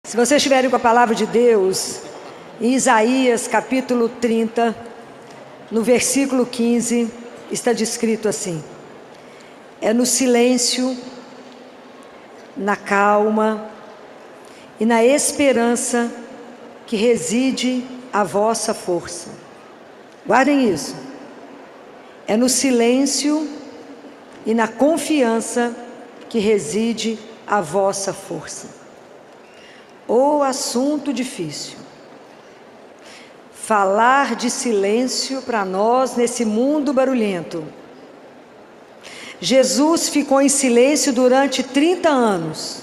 Se vocês estiverem com a palavra de Deus, em Isaías capítulo 30, no versículo 15, está descrito assim: é no silêncio, na calma e na esperança que reside a vossa força. Guardem isso. É no silêncio e na confiança que reside a vossa força. Ô assunto difícil. Falar de silêncio para nós nesse mundo barulhento. Jesus ficou em silêncio durante 30 anos.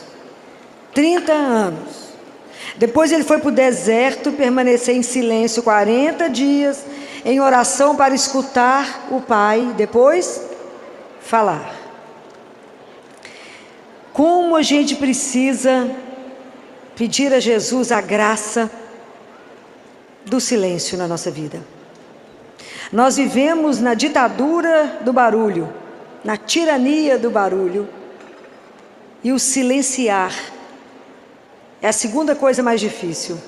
30 anos. Depois ele foi para o deserto, permanecer em silêncio 40 dias, em oração para escutar o Pai, depois falar. Como a gente precisa pedir a Jesus a graça do silêncio na nossa vida. Nós vivemos na ditadura do barulho, na tirania do barulho, e o silenciar é a segunda coisa mais difícil.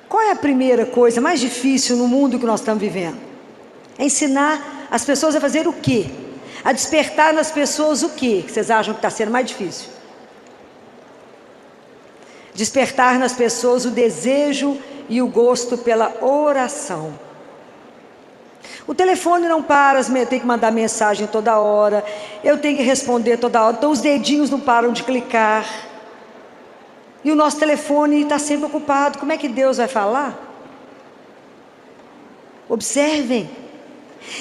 Qual é a primeira coisa mais difícil no mundo que nós estamos vivendo? É ensinar as pessoas a fazer o quê? A despertar nas pessoas o quê? Que vocês acham que está sendo mais difícil? Despertar nas pessoas o desejo e o gosto pela oração. O telefone não para, eu tenho que mandar mensagem toda hora, eu tenho que responder toda hora, então os dedinhos não param de clicar. E o nosso telefone está sempre ocupado. Como é que Deus vai falar? Observem.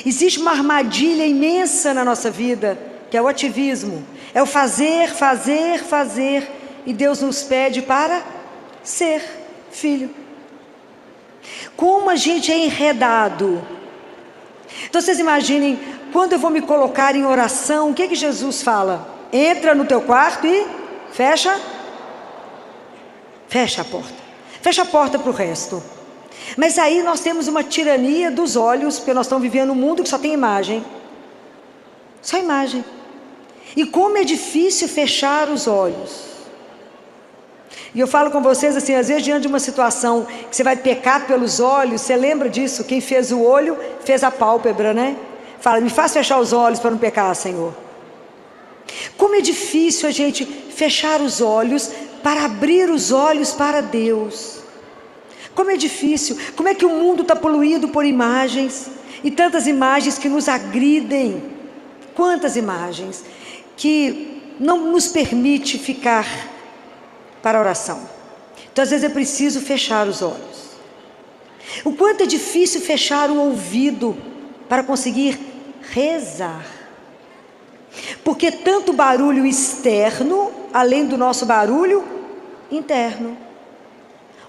Existe uma armadilha imensa na nossa vida, que é o ativismo. É o fazer, fazer, fazer. E Deus nos pede para ser filho. Como a gente é enredado. Então vocês imaginem, quando eu vou me colocar em oração, o que Jesus fala? Entra no teu quarto e fecha a porta. Fecha a porta para o resto. Mas aí nós temos uma tirania dos olhos, porque nós estamos vivendo um mundo que só tem imagem. Só imagem. E como é difícil fechar os olhos. E eu falo com vocês assim, às vezes diante de uma situação que você vai pecar pelos olhos, você lembra disso? Quem fez o olho, fez a pálpebra, né? Fala, me faz fechar os olhos para não pecar, Senhor. Como é difícil a gente fechar os olhos para abrir os olhos para Deus. Como é difícil, como é que o mundo está poluído por imagens, e tantas imagens que nos agridem, quantas imagens, que não nos permite ficar para a oração. Então às vezes é preciso fechar os olhos. O quanto é difícil fechar o ouvido para conseguir rezar. Porque tanto barulho externo, além do nosso barulho interno.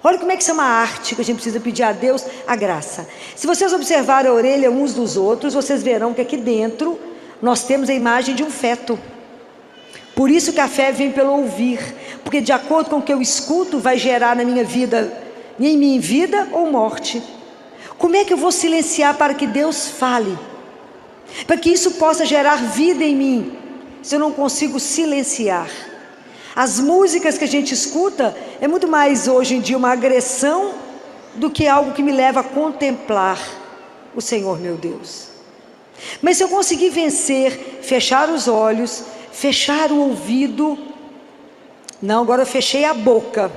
Olha como é que isso é uma arte que a gente precisa pedir a Deus a graça. Se vocês observarem a orelha uns dos outros, vocês verão que aqui dentro nós temos a imagem de um feto. Por isso que a fé vem pelo ouvir, porque de acordo com o que eu escuto vai gerar na minha vida, em mim vida ou morte. Como é que eu vou silenciar para que Deus fale? Para que isso possa gerar vida em mim, se eu não consigo silenciar? As músicas que a gente escuta é muito mais hoje em dia uma agressão do que algo que me leva a contemplar o Senhor meu Deus. Mas se eu conseguir vencer, fechar os olhos, fechar o ouvido, não, agora eu fechei a boca.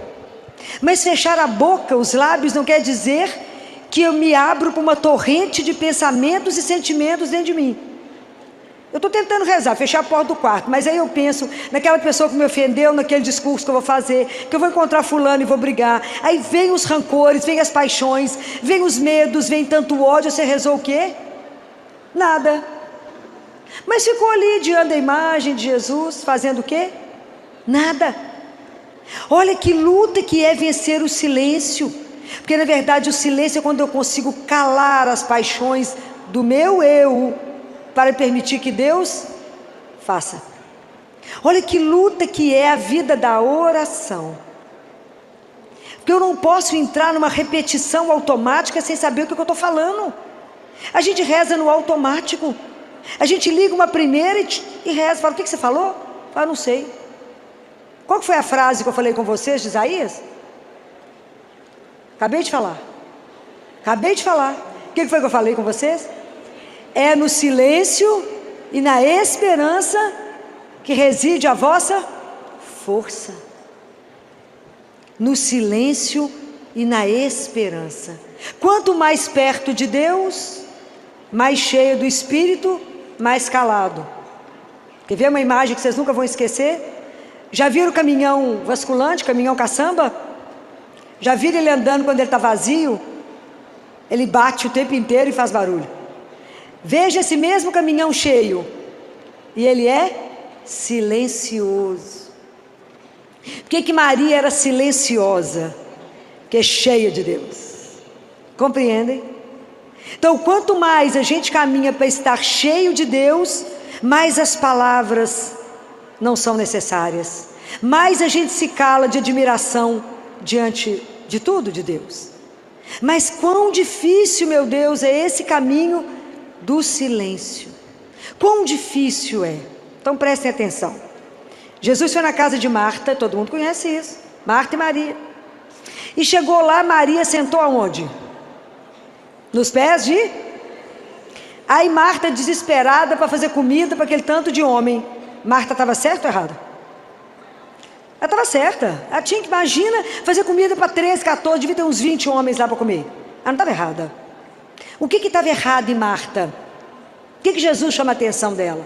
Mas fechar a boca, os lábios, não quer dizer que eu me abro para uma torrente de pensamentos e sentimentos dentro de mim. Eu estou tentando rezar, fechar a porta do quarto, mas aí eu penso naquela pessoa que me ofendeu, naquele discurso que eu vou fazer, que eu vou encontrar fulano e vou brigar. Aí vem os rancores, vem as paixões, vem os medos, vem tanto ódio. Você rezou o quê? Nada. Mas ficou ali diante da imagem de Jesus, fazendo o quê? Nada. Olha que luta que é vencer o silêncio. Porque na verdade o silêncio é quando eu consigo calar as paixões do meu eu, para permitir que Deus faça. Olha que luta que é a vida da oração. Porque eu não posso entrar numa repetição automática sem saber o que eu estou falando. A gente reza no automático. A gente liga uma primeira e reza. Fala, o que você falou? Fala, não sei. Qual que foi a frase que eu falei com vocês de Isaías? Acabei de falar. O que foi que eu falei com vocês? É no silêncio e na esperança que reside a vossa força. No silêncio e na esperança. Quanto mais perto de Deus, mais cheio do Espírito, mais calado. Quer ver uma imagem que vocês nunca vão esquecer? Já viram o caminhão vasculante, caminhão caçamba? Já viram ele andando quando ele está vazio? Ele bate o tempo inteiro e faz barulho. Veja esse mesmo caminhão cheio, e ele é silencioso. Por que Maria era silenciosa? Porque é cheia de Deus. Compreendem? Então, quanto mais a gente caminha para estar cheio de Deus, mais as palavras não são necessárias, mais a gente se cala de admiração diante de tudo de Deus. Mas quão difícil, meu Deus, é esse caminho do silêncio. Quão difícil é. Então prestem atenção. Jesus foi na casa de Marta, todo mundo conhece isso, Marta e Maria. E chegou lá, Maria sentou aonde? Nos pés de... Aí Marta, desesperada para fazer comida para aquele tanto de homem. Marta estava certa ou errada? Ela estava certa. Ela tinha que, imagina, fazer comida para 13, 14, devia ter uns 20 homens lá para comer. Ela não estava errada. O que estava errado em Marta? O que Jesus chama a atenção dela?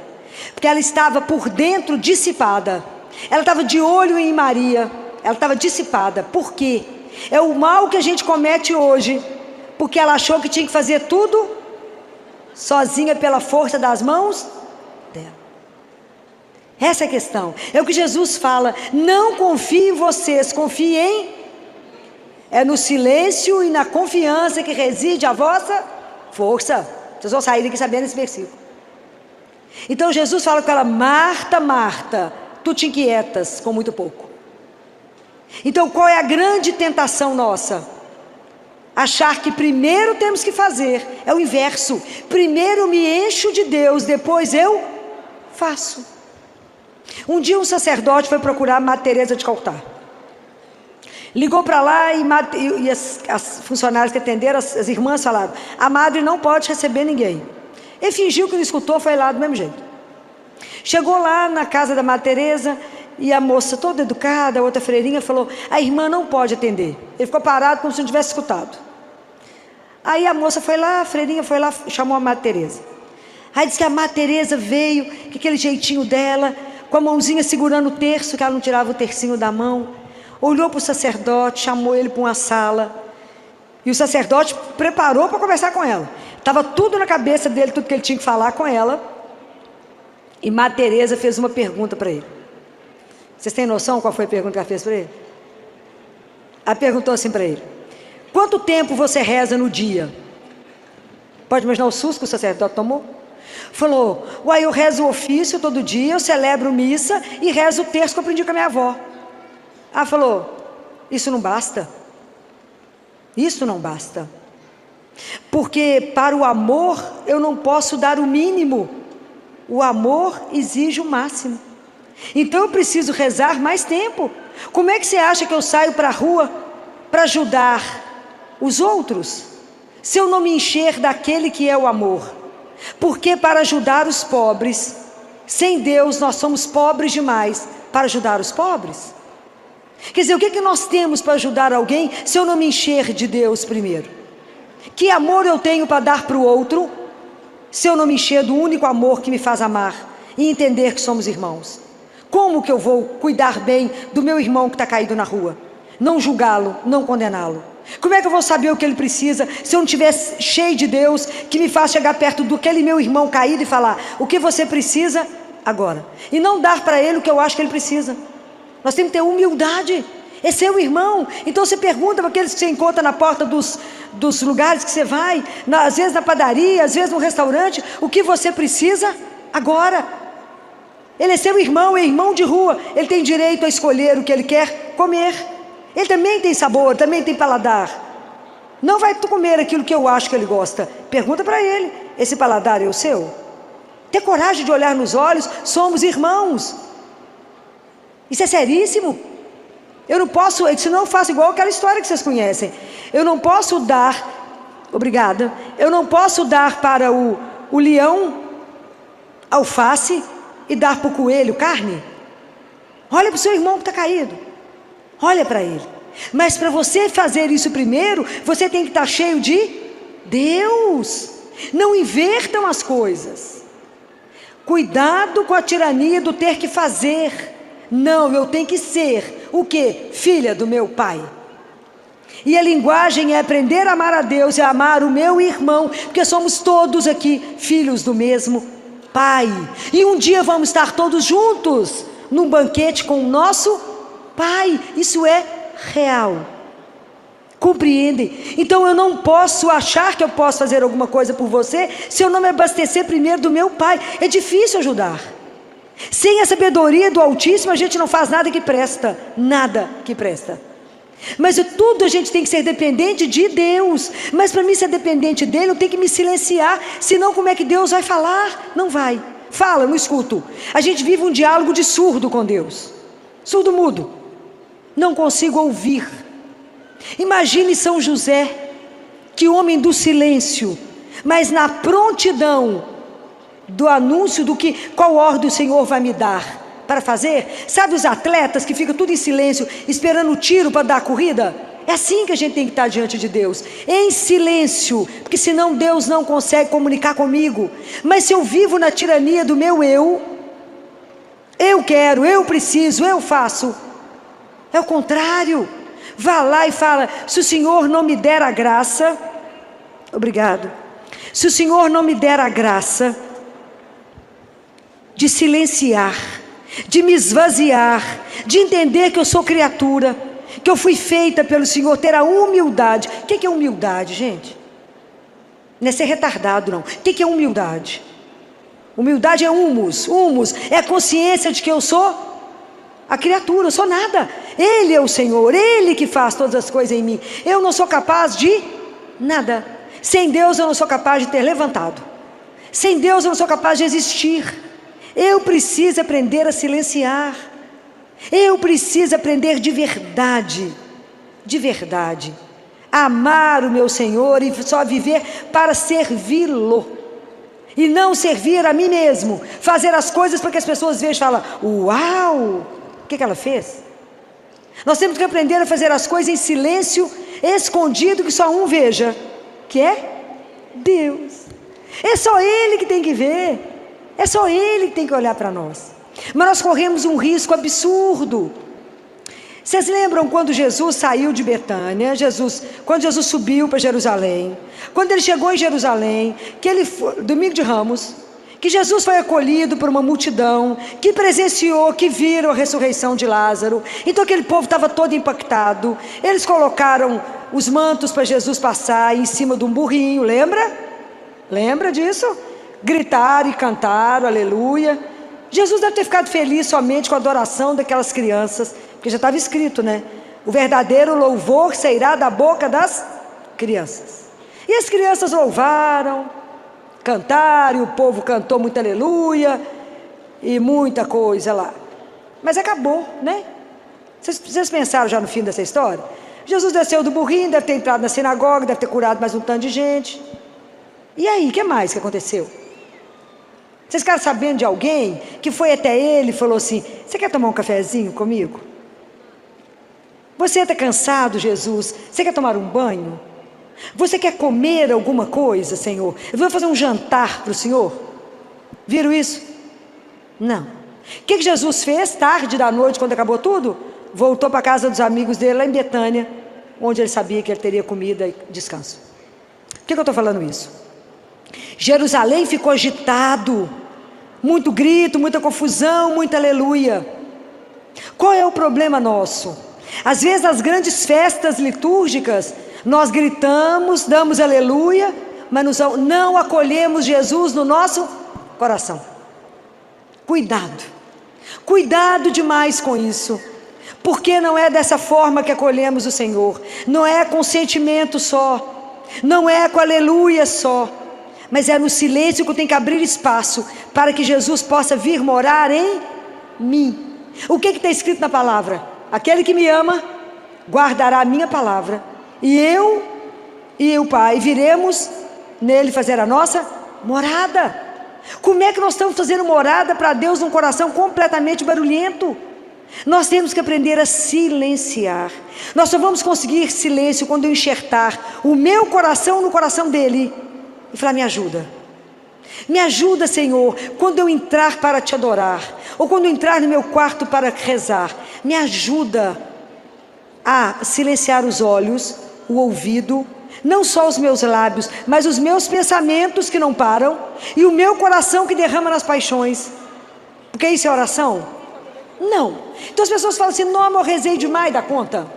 Porque ela estava por dentro dissipada. Ela estava de olho em Maria. Ela estava dissipada. Por quê? É o mal que a gente comete hoje, porque ela achou que tinha que fazer tudo sozinha pela força das mãos dela. Essa é a questão. É o que Jesus fala. Não confie em vocês, confie em... É no silêncio e na confiança que reside a vossa força. Vocês vão sair daqui sabendo esse versículo. Então Jesus fala com ela: Marta, Marta, tu te inquietas com muito pouco. Então qual é a grande tentação nossa? Achar que primeiro temos que fazer. É o inverso. Primeiro me encho de Deus, depois eu faço. Um dia um sacerdote foi procurar Madre Teresa de Calcutá. Ligou para lá e as funcionárias que atenderam, as irmãs falaram: a madre não pode receber ninguém. Ele fingiu que não escutou, foi lá do mesmo jeito. Chegou lá na casa da Madre Teresa e a moça toda educada, a outra freirinha, falou: a irmã não pode atender. Ele ficou parado como se não tivesse escutado. Aí a moça foi lá, a freirinha foi lá, chamou a Madre Teresa. Aí disse que a Madre Teresa veio, com aquele jeitinho dela, com a mãozinha segurando o terço, que ela não tirava o tercinho da mão. Olhou para o sacerdote, chamou ele para uma sala. E o sacerdote preparou para conversar com ela. Estava tudo na cabeça dele, tudo que ele tinha que falar com ela. E Madre Teresa fez uma pergunta para ele. Vocês têm noção qual foi a pergunta que ela fez para ele? Ela perguntou assim para ele: quanto tempo você reza no dia? Pode imaginar o susto que o sacerdote tomou? Falou: uai, eu rezo o ofício todo dia, eu celebro missa e rezo o terço que eu aprendi com a minha avó. Ela falou: isso não basta. Isso não basta. Porque para o amor eu não posso dar o mínimo. O amor exige o máximo. Então eu preciso rezar mais tempo. Como é que você acha que eu saio para a rua para ajudar os outros, se eu não me encher daquele que é o amor? Porque para ajudar os pobres, sem Deus nós somos pobres demais para ajudar os pobres. Quer dizer, o que nós temos para ajudar alguém se eu não me encher de Deus primeiro? Que amor eu tenho para dar para o outro se eu não me encher do único amor que me faz amar e entender que somos irmãos? Como que eu vou cuidar bem do meu irmão que está caído na rua? Não julgá-lo, não condená-lo. Como é que eu vou saber o que ele precisa se eu não estiver cheio de Deus que me faz chegar perto daquele meu irmão caído e falar: o que você precisa agora? E não dar para ele o que eu acho que ele precisa. Nós temos que ter humildade. Esse é o irmão. Então você pergunta para aqueles que você encontra na porta dos lugares que você vai, às vezes na padaria, às vezes no restaurante: o que você precisa agora? Ele é seu irmão, é irmão de rua. Ele tem direito a escolher o que ele quer comer. Ele também tem sabor, também tem paladar. Não vai tu comer aquilo que eu acho que ele gosta. Pergunta para ele: esse paladar é o seu? Ter coragem de olhar nos olhos. Somos irmãos. Isso é seríssimo. Eu não posso, senão eu faço igual aquela história que vocês conhecem. Eu não posso dar, obrigada, eu não posso dar para o leão alface e dar para o coelho carne. Olha para o seu irmão que está caído, olha para ele. Mas para você fazer isso primeiro, você tem que estar cheio de Deus. Não invertam as coisas. Cuidado com a tirania do ter que fazer. Não, eu tenho que ser o quê? Filha do meu pai. E a linguagem é aprender a amar a Deus e a amar o meu irmão, porque somos todos aqui filhos do mesmo pai. E um dia vamos estar todos juntos num banquete com o nosso pai. Isso é real. Compreendem? Então eu não posso achar que eu posso fazer alguma coisa por você se eu não me abastecer primeiro do meu pai. É difícil ajudar. Sem a sabedoria do Altíssimo a gente não faz nada que presta. Nada que presta. Mas tudo a gente tem que ser dependente de Deus. Mas para mim ser dependente dele eu tenho que me silenciar. Senão como é que Deus vai falar? Não vai. Fala, não escuto. A gente vive um diálogo de surdo com Deus. Surdo mudo. Não consigo ouvir. Imagine São José, que homem do silêncio, mas na prontidão do anúncio do que, qual ordem o Senhor vai me dar para fazer. Sabe os atletas que ficam tudo em silêncio, esperando o tiro para dar a corrida? É assim que a gente tem que estar diante de Deus, em silêncio, porque senão Deus não consegue comunicar comigo. Mas se eu vivo na tirania do meu eu quero, eu preciso, eu faço, é o contrário. Vá lá e fala: se o Senhor não me der a graça, obrigado, se o Senhor não me der a graça de silenciar, de me esvaziar, de entender que eu sou criatura, que eu fui feita pelo Senhor, ter a humildade. O que é humildade, gente? Não é ser retardado, não. O que é humildade? Humildade é humus é a consciência de que eu sou a criatura, eu sou nada. Ele é o Senhor, Ele que faz todas as coisas em mim. Eu não sou capaz de nada. Sem Deus eu não sou capaz de ter levantado. Sem Deus eu não sou capaz de existir. Eu preciso aprender a silenciar. Eu preciso aprender de verdade, a amar o meu Senhor e só viver para servi-lo. E não servir a mim mesmo. Fazer as coisas para que as pessoas vejam e falem: uau, o que ela fez? Nós temos que aprender a fazer as coisas em silêncio, escondido, que só um veja, que é Deus. É só Ele que tem que ver, é só Ele que tem que olhar para nós. Mas nós corremos um risco absurdo. Vocês lembram quando Jesus saiu de Betânia, quando Jesus subiu para Jerusalém, quando ele chegou em Jerusalém, domingo de Ramos, que Jesus foi acolhido por uma multidão, que presenciou, que viram a ressurreição de Lázaro. Então aquele povo estava todo impactado. Eles colocaram os mantos para Jesus passar em cima de um burrinho, lembra? Lembra disso? Gritaram e cantaram, aleluia. Jesus deve ter ficado feliz somente com a adoração daquelas crianças, porque já estava escrito, né? O verdadeiro louvor sairá da boca das crianças. E as crianças louvaram, cantaram, e o povo cantou muito aleluia, e muita coisa lá. Mas acabou, né? Vocês pensaram já no fim dessa história? Jesus desceu do burrinho, deve ter entrado na sinagoga, deve ter curado mais um tanto de gente. E aí, o que mais que aconteceu? Vocês ficaram sabendo de alguém que foi até ele e falou assim: você quer tomar um cafezinho comigo? Você está cansado, Jesus? Você quer tomar um banho? Você quer comer alguma coisa, Senhor? Eu vou fazer um jantar para o Senhor. Viram isso? Não. O que Jesus fez tarde da noite, quando acabou tudo? Voltou para a casa dos amigos dele lá em Betânia, onde ele sabia que ele teria comida e descanso. Por que eu estou falando isso? Jerusalém ficou agitado, muito grito, muita confusão, muita aleluia. Qual é o problema nosso? Às vezes nas grandes festas litúrgicas nós gritamos, damos aleluia, mas não acolhemos Jesus no nosso coração. Cuidado demais com isso, porque não é dessa forma que acolhemos o Senhor. Não é com sentimento só, não é com aleluia só, mas é no silêncio que eu tenho que abrir espaço para que Jesus possa vir morar em mim. O que está escrito na palavra? Aquele que me ama guardará a minha palavra, e eu e o Pai viremos nele fazer a nossa morada. Como é que nós estamos fazendo morada para Deus num coração completamente barulhento? Nós temos que aprender a silenciar. Nós só vamos conseguir silêncio quando eu enxertar o meu coração no coração dele e falar: me ajuda. Me ajuda, Senhor, quando eu entrar para te adorar, ou quando eu entrar no meu quarto para rezar. Me ajuda a silenciar os olhos, o ouvido, não só os meus lábios, mas os meus pensamentos que não param, e o meu coração que derrama nas paixões. Porque isso é oração? Não. Então as pessoas falam assim: não, eu rezei demais da conta,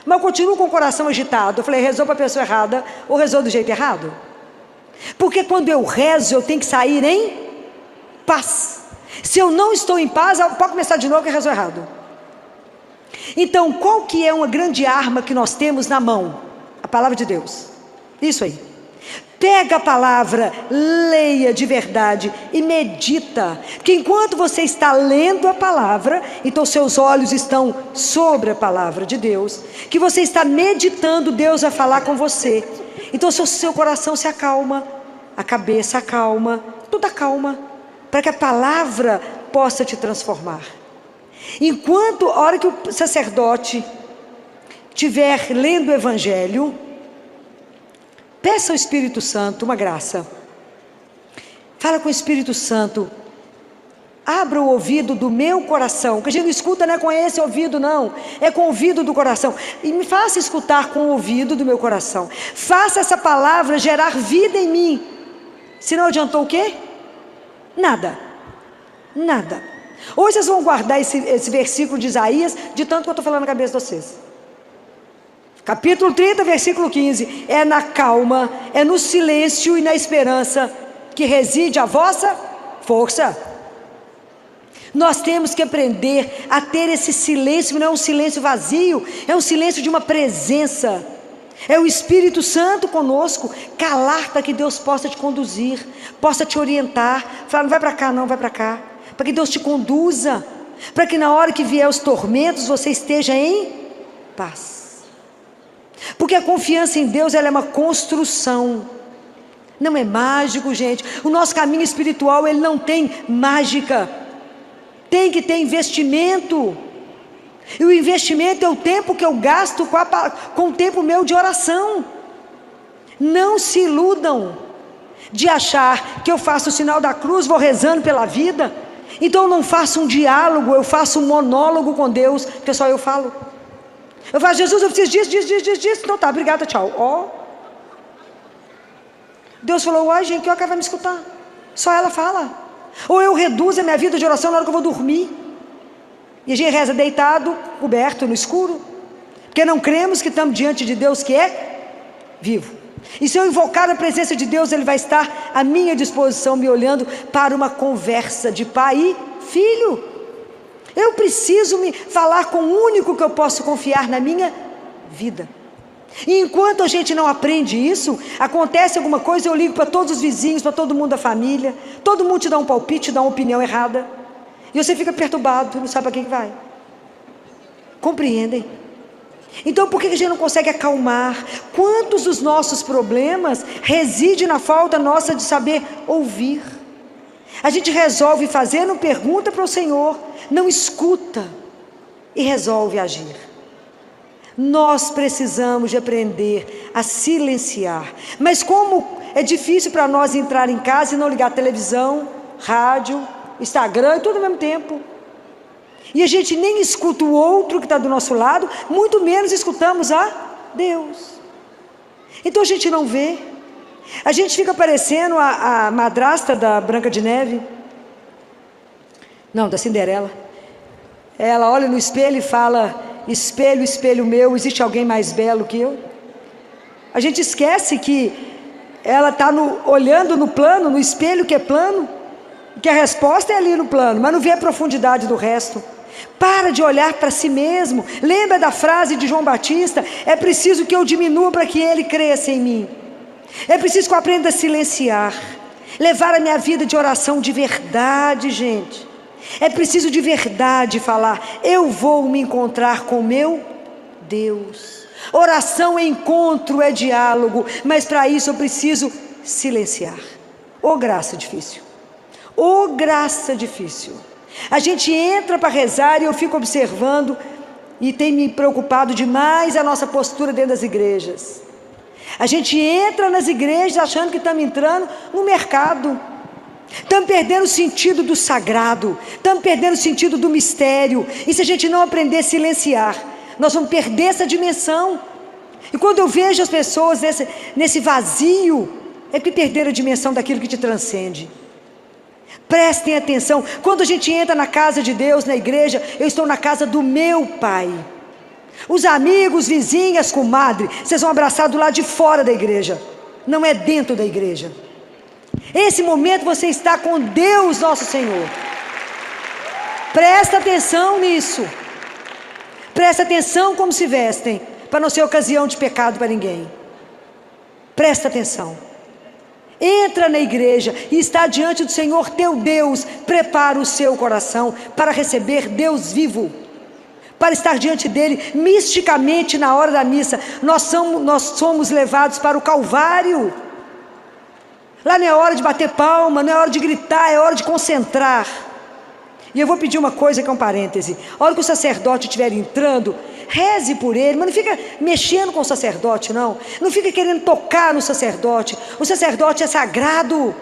mas eu continuo com o coração agitado. Eu falei: rezou para a pessoa errada, ou rezou do jeito errado? Porque quando eu rezo, eu tenho que sair em paz. Se eu não estou em paz, pode começar de novo que rezou errado. Então, qual que é uma grande arma que nós temos na mão? A palavra de Deus. Isso aí. Pega a palavra, leia de verdade e medita. Porque enquanto você está lendo a palavra, então seus olhos estão sobre a palavra de Deus, que você está meditando, Deus vai falar com você. Então seu coração se acalma, a cabeça acalma, tudo acalma, para que a palavra possa te transformar. Enquanto, a hora que o sacerdote estiver lendo o Evangelho, peça ao Espírito Santo uma graça. Fala com o Espírito Santo: abra o ouvido do meu coração, que a gente não escuta, não é com esse ouvido não, é com o ouvido do coração, e me faça escutar com o ouvido do meu coração. Faça essa palavra gerar vida em mim. Se não adiantou o quê? Nada. Nada. Hoje vocês vão guardar esse versículo de Isaías, de tanto que eu estou falando na cabeça de vocês. Capítulo 30, versículo 15. É na calma, é no silêncio e na esperança que reside a vossa força. Nós temos que aprender a ter esse silêncio. Não é um silêncio vazio, é um silêncio de uma presença. É o Espírito Santo conosco. Calar para que Deus possa te conduzir, possa te orientar. Falar: não vai para cá não, vai para cá. Para que Deus te conduza, para que na hora que vier os tormentos você esteja em paz. Porque a confiança em Deus, ela é uma construção, não é mágico, gente. O nosso caminho espiritual, ele não tem mágica, tem que ter investimento. E o investimento é o tempo que eu gasto com o tempo meu de oração. Não se iludam de achar que eu faço o sinal da cruz, vou rezando pela vida, então eu não faço um diálogo, eu faço um monólogo com Deus, porque só eu falo. Eu falo: Jesus, eu preciso disso, então tá, obrigada, tchau. Ó, Deus falou: uai, gente, que hora que ela vai me escutar? Só ela fala. Ou eu reduzo a minha vida de oração na hora que eu vou dormir, e a gente reza deitado, coberto, no escuro, porque não cremos que estamos diante de Deus que é vivo. E se eu invocar a presença de Deus, Ele vai estar à minha disposição, me olhando para uma conversa de pai e filho. Eu preciso me falar com o único que eu posso confiar na minha vida. E enquanto a gente não aprende isso, acontece alguma coisa, eu ligo para todos os vizinhos, para todo mundo da família, todo mundo te dá um palpite, te dá uma opinião errada, e você fica perturbado, não sabe para quem vai. Compreendem? Então por que a gente não consegue acalmar? Quantos dos nossos problemas residem na falta nossa de saber ouvir? A gente resolve fazer, não pergunta para o Senhor, não escuta e resolve agir. Nós precisamos de aprender a silenciar. Mas como é difícil para nós entrar em casa e não ligar televisão, rádio, Instagram e tudo ao mesmo tempo. E a gente nem escuta o outro que está do nosso lado, muito menos escutamos a Deus. Então a gente não vê. A gente fica parecendo a madrasta da Branca de Neve. Não, da Cinderela. Ela olha no espelho e fala: espelho, espelho meu, existe alguém mais belo que eu? A gente esquece que ela está olhando no plano, no espelho que é plano, que a resposta é ali no plano, mas não vê a profundidade do resto. Para de olhar para si mesmo. Lembra da frase de João Batista: é preciso que eu diminua para que ele cresça em mim. É preciso que eu aprenda a silenciar, levar a minha vida de oração de verdade, gente. É preciso de verdade falar: eu vou me encontrar com meu Deus. Oração é encontro, é diálogo, mas para isso eu preciso silenciar. Ô graça difícil, ô graça difícil. A gente entra para rezar e eu fico observando, e tem me preocupado demais a nossa postura dentro das igrejas. A gente entra nas igrejas achando que estamos entrando no mercado. Estamos perdendo o sentido do sagrado, estamos perdendo o sentido do mistério. E se a gente não aprender a silenciar, nós vamos perder essa dimensão. E quando eu vejo as pessoas nesse vazio, é porque perderam a dimensão daquilo que te transcende. Prestem atenção, quando a gente entra na casa de Deus, na igreja, eu estou na casa do meu Pai. Os amigos, vizinhas, comadre, vocês vão abraçar do lado de fora da igreja, não é dentro da igreja. Esse momento você está com Deus nosso Senhor. Presta atenção nisso. Presta atenção como se vestem, para não ser ocasião de pecado para ninguém. Presta atenção. Entra na igreja e está diante do Senhor teu Deus. Prepara o seu coração para receber Deus vivo, para estar diante dele misticamente na hora da missa. Nós somos levados para o Calvário. Lá não é hora de bater palma, não é hora de gritar, é hora de concentrar. E eu vou pedir uma coisa que é um parêntese. A hora que o sacerdote estiver entrando, reze por ele, mas não fica mexendo com o sacerdote, não. Não fica querendo tocar no sacerdote. O sacerdote é sagrado.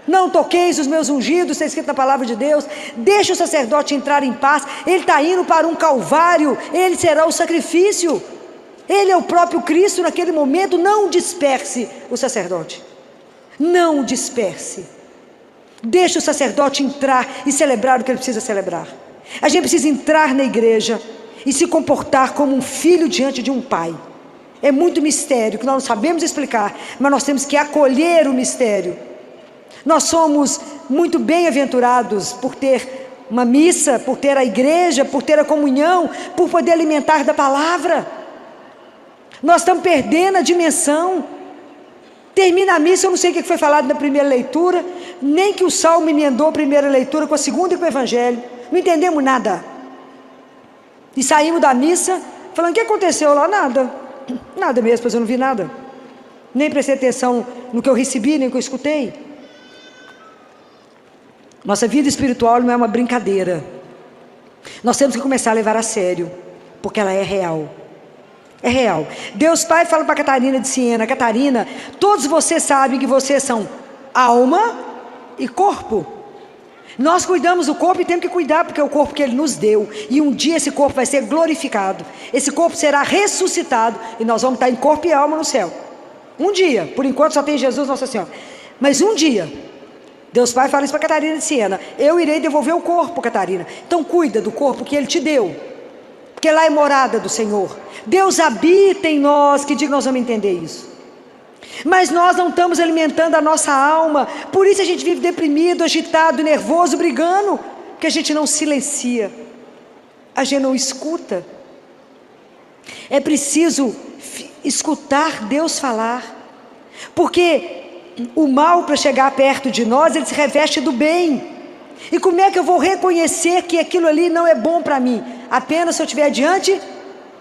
Não toqueis os meus ungidos, está escrito na palavra de Deus. Deixa o sacerdote entrar em paz. Ele está indo para um calvário, ele será o sacrifício. Ele é o próprio Cristo naquele momento. Não disperse o sacerdote. Não disperse. Deixa o sacerdote entrar e celebrar o que ele precisa celebrar. A gente precisa entrar na igreja e se comportar como um filho diante de um pai. É muito mistério que nós não sabemos explicar, mas nós temos que acolher o mistério. Nós somos muito bem-aventurados por ter uma missa, por ter a igreja, por ter a comunhão, por poder alimentar da palavra. Nós estamos perdendo a dimensão. Termina a missa, eu não sei o que foi falado na primeira leitura, nem que o Salmo emendou a primeira leitura com a segunda e com o Evangelho. Não entendemos nada. E saímos da missa falando: o que aconteceu lá? Nada mesmo, pois eu não vi nada. Nem prestei atenção no que eu recebi, nem no que eu escutei. Nossa vida espiritual não é uma brincadeira. Nós temos que começar a levar a sério, porque ela é real. É real. Deus Pai fala para Catarina de Siena: Catarina, todos vocês sabem que vocês são alma e corpo. Nós cuidamos do corpo e temos que cuidar, porque é o corpo que Ele nos deu. E um dia esse corpo vai ser glorificado. Esse corpo será ressuscitado e nós vamos estar em corpo e alma no céu. Um dia, por enquanto só tem Jesus Nossa Senhora. Mas um dia, Deus Pai fala isso para Catarina de Siena: eu irei devolver o corpo, Catarina. Então cuida do corpo que Ele te deu, porque lá é morada do Senhor. Deus habita em nós. Que dia que nós vamos entender isso? Mas nós não estamos alimentando a nossa alma. Por isso a gente vive deprimido, agitado, nervoso, brigando, porque a gente não silencia, a gente não escuta. É preciso escutar Deus falar, porque o mal, para chegar perto de nós, ele se reveste do bem. E como é que eu vou reconhecer que aquilo ali não é bom para mim? Apenas se eu estiver diante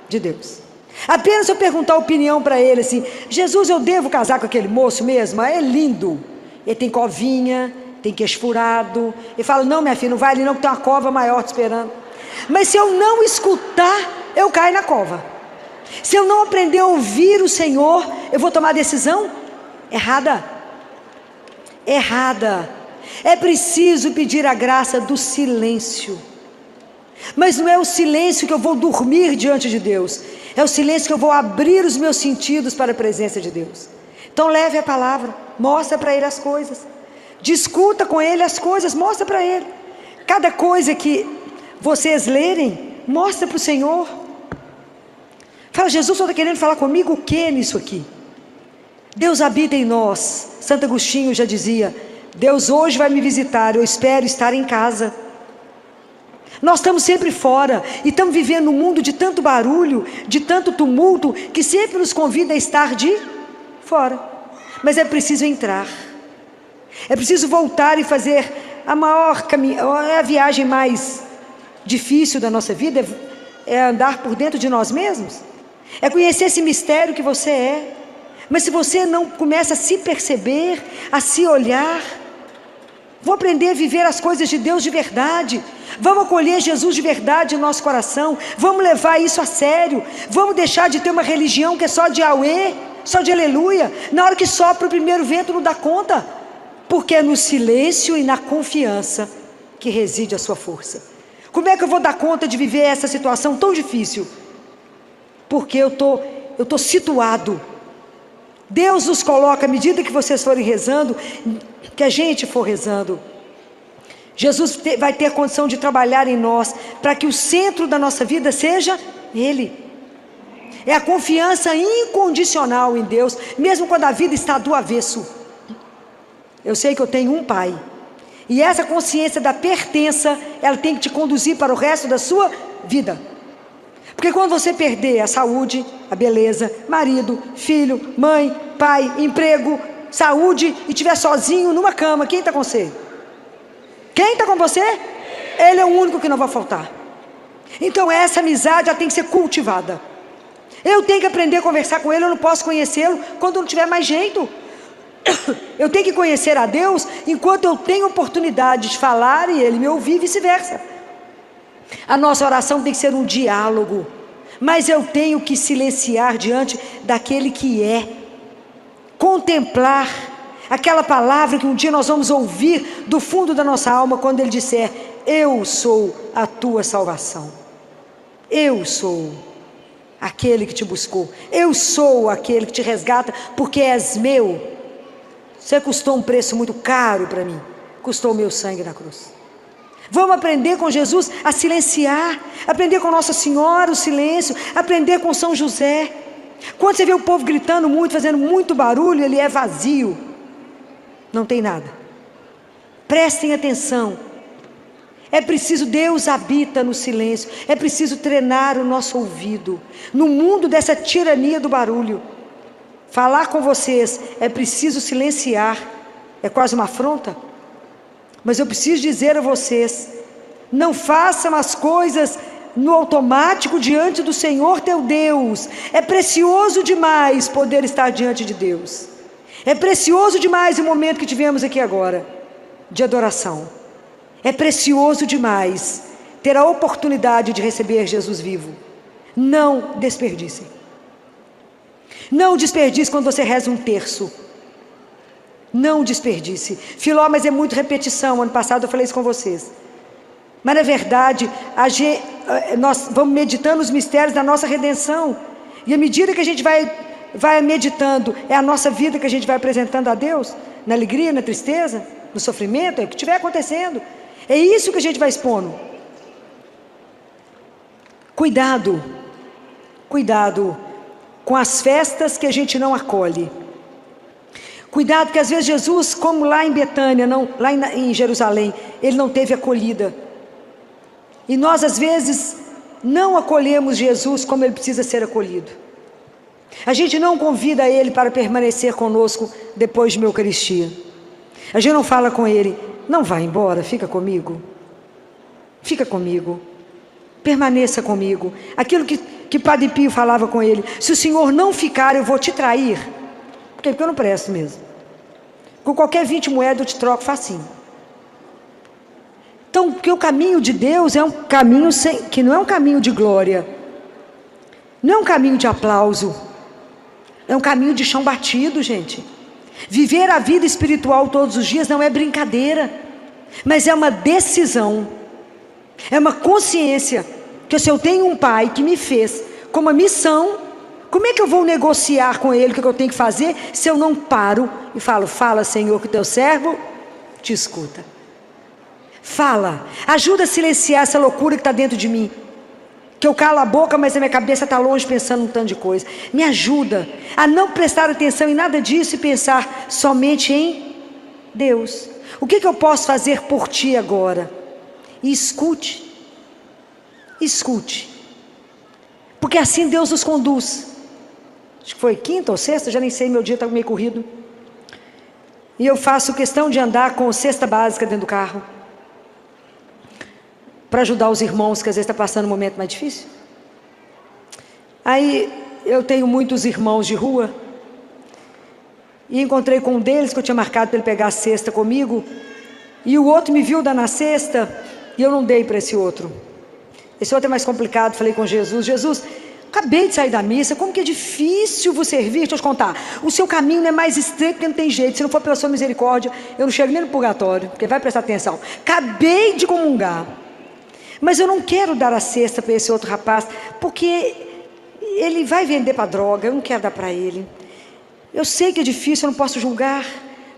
de Deus. Apenas se eu perguntar a opinião para ele assim: Jesus, eu devo casar com aquele moço mesmo? É lindo, ele tem covinha, tem queixo furado. Ele fala: não, minha filha, não vai ali não, que tem uma cova maior te esperando. Mas se eu não escutar, eu caio na cova. Se eu não aprender a ouvir o Senhor, eu vou tomar decisão errada. Errada. É preciso pedir a graça do silêncio. Mas não é o silêncio que eu vou dormir diante de Deus, é o silêncio que eu vou abrir os meus sentidos para a presença de Deus. Então leve a palavra, mostra para Ele as coisas, discuta com Ele as coisas, mostra para Ele. Cada coisa que vocês lerem, mostra para o Senhor. Fala: Jesus, só está querendo falar comigo o que nisso aqui? Deus habita em nós. Santo Agostinho já dizia: Deus hoje vai me visitar, eu espero estar em casa. Nós estamos sempre fora e estamos vivendo um mundo de tanto barulho, de tanto tumulto, que sempre nos convida a estar de fora. Mas é preciso entrar, é preciso voltar e fazer a viagem mais difícil da nossa vida, é andar por dentro de nós mesmos, é conhecer esse mistério que você é. Mas se você não começa a se perceber, a se olhar, vamos aprender a viver as coisas de Deus de verdade, vamos acolher Jesus de verdade no nosso coração, vamos levar isso a sério, vamos deixar de ter uma religião que é só de auê, só de aleluia, na hora que sopra o primeiro vento não dá conta, porque é no silêncio e na confiança que reside a sua força. Como é que eu vou dar conta de viver essa situação tão difícil? Porque eu tô situado. Deus nos coloca, à medida que vocês forem rezando, que a gente for rezando, Jesus vai ter a condição de trabalhar em nós, para que o centro da nossa vida seja Ele. É a confiança incondicional em Deus, mesmo quando a vida está do avesso. Eu sei que eu tenho um Pai, e essa consciência da pertença, ela tem que te conduzir para o resto da sua vida. Porque quando você perder a saúde, a beleza, marido, filho, mãe, pai, emprego, saúde, e estiver sozinho numa cama, quem está com você? Quem está com você? Ele é o único que não vai faltar. Então essa amizade, ela tem que ser cultivada. Eu tenho que aprender a conversar com ele, eu não posso conhecê-lo quando não tiver mais jeito. Eu tenho que conhecer a Deus enquanto eu tenho oportunidade de falar e Ele me ouvir, e vice-versa. A nossa oração tem que ser um diálogo, mas eu tenho que silenciar diante daquele que é, contemplar aquela palavra que um dia nós vamos ouvir do fundo da nossa alma, quando Ele disser: eu sou a tua salvação, eu sou aquele que te buscou, eu sou aquele que te resgata, porque és meu. Você custou um preço muito caro para mim, custou o meu sangue na cruz. Vamos aprender com Jesus a silenciar, aprender com Nossa Senhora o silêncio, aprender com São José. Quando você vê o povo gritando muito, fazendo muito barulho, ele é vazio, não tem nada. Prestem atenção, é preciso, Deus habita no silêncio, é preciso treinar o nosso ouvido, no mundo dessa tirania do barulho. Falar com vocês, é preciso silenciar, é quase uma afronta, mas eu preciso dizer a vocês: não façam as coisas no automático diante do Senhor teu Deus. É precioso demais poder estar diante de Deus, é precioso demais o momento que tivemos aqui agora, de adoração, é precioso demais ter a oportunidade de receber Jesus vivo. Não desperdicem. Não desperdice quando você reza um terço. Não desperdice. Filó, mas é muito repetição. Ano passado eu falei isso com vocês. Mas na verdade, nós vamos meditando os mistérios da nossa redenção. E à medida que a gente vai meditando, é a nossa vida que a gente vai apresentando a Deus. Na alegria, na tristeza, no sofrimento, é o que estiver acontecendo. É isso que a gente vai expondo. Cuidado. Cuidado com as festas que a gente não acolhe. Cuidado que às vezes Jesus, como lá em Betânia, lá em Jerusalém, Ele não teve acolhida. E nós às vezes não acolhemos Jesus como Ele precisa ser acolhido. A gente não convida Ele para permanecer conosco depois de uma Eucaristia. A gente não fala com Ele: não vá embora, fica comigo. Fica comigo. Permaneça comigo. Aquilo que Padre Pio falava com ele: se o Senhor não ficar, eu vou te trair. Por quê? Porque eu não presto mesmo. Com qualquer 20 moedas eu te troco facinho. Então, porque o caminho de Deus é um caminho que não é um caminho de glória, não é um caminho de aplauso, é um caminho de chão batido, gente. Viver a vida espiritual todos os dias não é brincadeira, mas é uma decisão, é uma consciência, que se eu tenho um Pai que me fez com uma missão, como é que eu vou negociar com Ele o que eu tenho que fazer, se eu não paro e falo: fala, Senhor, que o teu servo te escuta. Fala, ajuda a silenciar essa loucura que está dentro de mim, que eu calo a boca, mas a minha cabeça está longe pensando um tanto de coisa. Me ajuda a não prestar atenção em nada disso e pensar somente em Deus. O que eu posso fazer por ti agora? E escute, porque assim Deus nos conduz. Acho que foi quinta ou sexta, já nem sei, meu dia está meio corrido. E eu faço questão de andar com cesta básica dentro do carro, para ajudar os irmãos que às vezes estão passando um momento mais difícil. Aí eu tenho muitos irmãos de rua, e encontrei com um deles que eu tinha marcado para ele pegar a cesta comigo, e o outro me viu dar na cesta, e eu não dei para esse outro. Esse outro é mais complicado. Falei com Jesus: Jesus, acabei de sair da missa, como que é difícil vos servir. Deixa eu te contar, o seu caminho não é mais estreito, porque não tem jeito. Se não for pela sua misericórdia, eu não chego nem no purgatório, porque vai prestar atenção. Acabei de comungar, mas eu não quero dar a cesta para esse outro rapaz, porque ele vai vender para droga, eu não quero dar para ele. Eu sei que é difícil, eu não posso julgar,